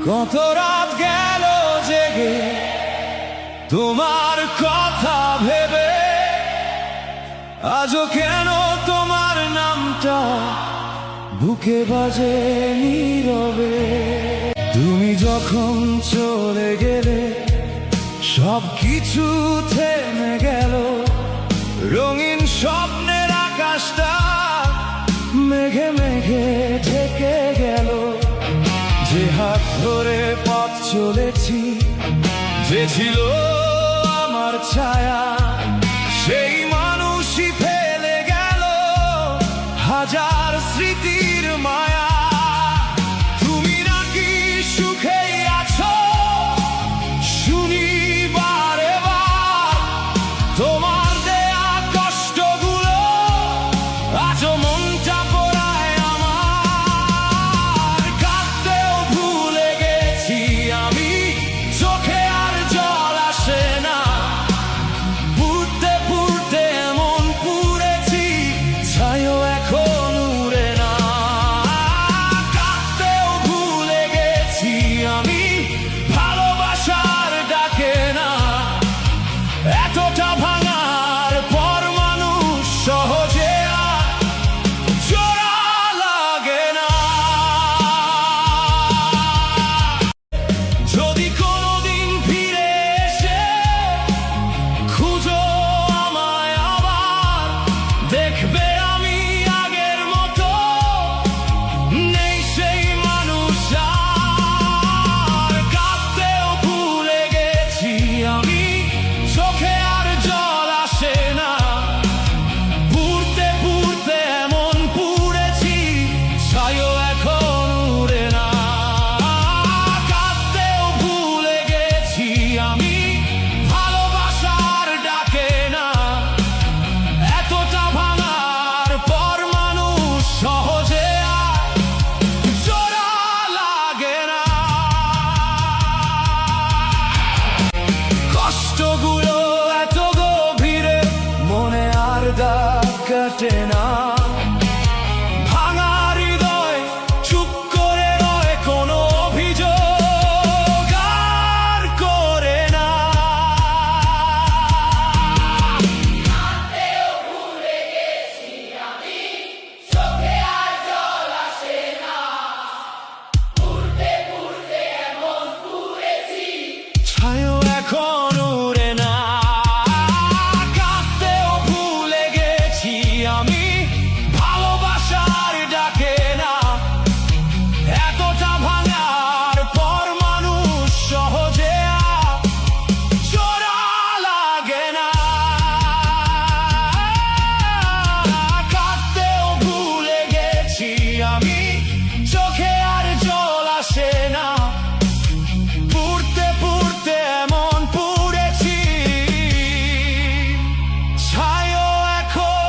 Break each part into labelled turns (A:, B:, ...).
A: কত রাত গেল জেগে তোমার কথা ভেবে, আজও কেন তোমার নামটা বুকে বাজে নীরবে। তুমি যখন চলে গেলে সব কিছু থেমে গেল, রঙিন স্বপ্নের আকাশটা মেঘে মেঘে ঢেকে গেল। যে হাত ধরে পথ চলেছি, যে ছিল আমার ছায়া, সেই মানুষই ফেলে গেল হাজার স্মৃতির মায়া। তুমি নাকি সুখেই আছো শুনি বারে বার, তোমার দেয়া কষ্টগুলো আজও মনটা পোড়ায় আমার। কাঁদতেও ভুলে গেছি আমি, চোখে আর জল আসে না। পুড়তে পুড়তে এমন পুড়েছি, ছাইও এখন উড়ে না। কাঁদতেও ভুলে গেছি আমি, ভালোবাসার ডাকে না। এতটা ভাঙার পর মানুষ সহজে আর জোড়া লাগে না। যদি কোনোদিন ফিরে এসে খুঁজো আমায় আবার, দেখবে আমি আগের মতো নেই সেই মানুষ আর। কাঁদতেও ভুলে গেছি আমি, চোখে আর জল আসে না। পুড়তে পুড়তে এমন পুড়েছি, ছাইও এখন উড়ে না। কাঁদতেও ভুলে গেছি আমি, ভালোবাসার ডাকে না। এতটা ভাঙার পর মানুষ সহজে আর জোড়া লাগে না। কষ্টগুলো এত গভীরে, মনে আর দাগ কাটে না। ভাঙা হৃদয় চুপ করে রয়, কোনো অভিযোগ আর করে না। ছাইও এখন উড়ে না। কাঁদতেও ভুলে গেছি আমি, ভালোবাসার ডাকে না। এতটা ভাঙার পর মানুষ সহজে আর জোড়া লাগে না। কাঁদতেও ভুলে গেছি আমি, চোখে আর জল আসে না। পুড়তে পুড়তে এমন পুড়েছি, ছাইও এখন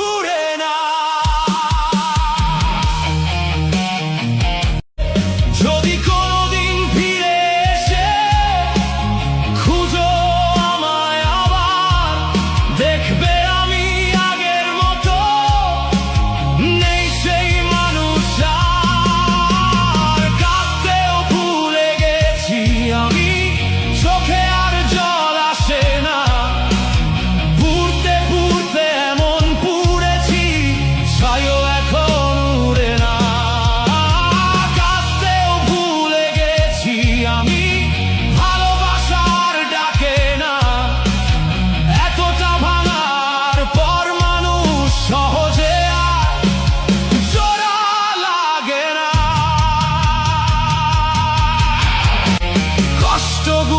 A: উড়ে না। যদি কোনোদিন ফিরে এসে খুঁজো আমায় আবার, দেখবে আমি আগের মতো নেই সেই মানুষ আর। কাঁদতেও ভুলে গেছি আমি, চোখে আর জল আসে না। পুড়তে পুড়তে এমন পুড়েছি, ছাইও এখন উড়ে না। কাঁদতেও ভুলে গেছি আমি, ভালোবাসার ডাকে না। এতটা ভাঙার পর মানুষ সহজে আর জোড়া লাগে না। কষ্টগুলো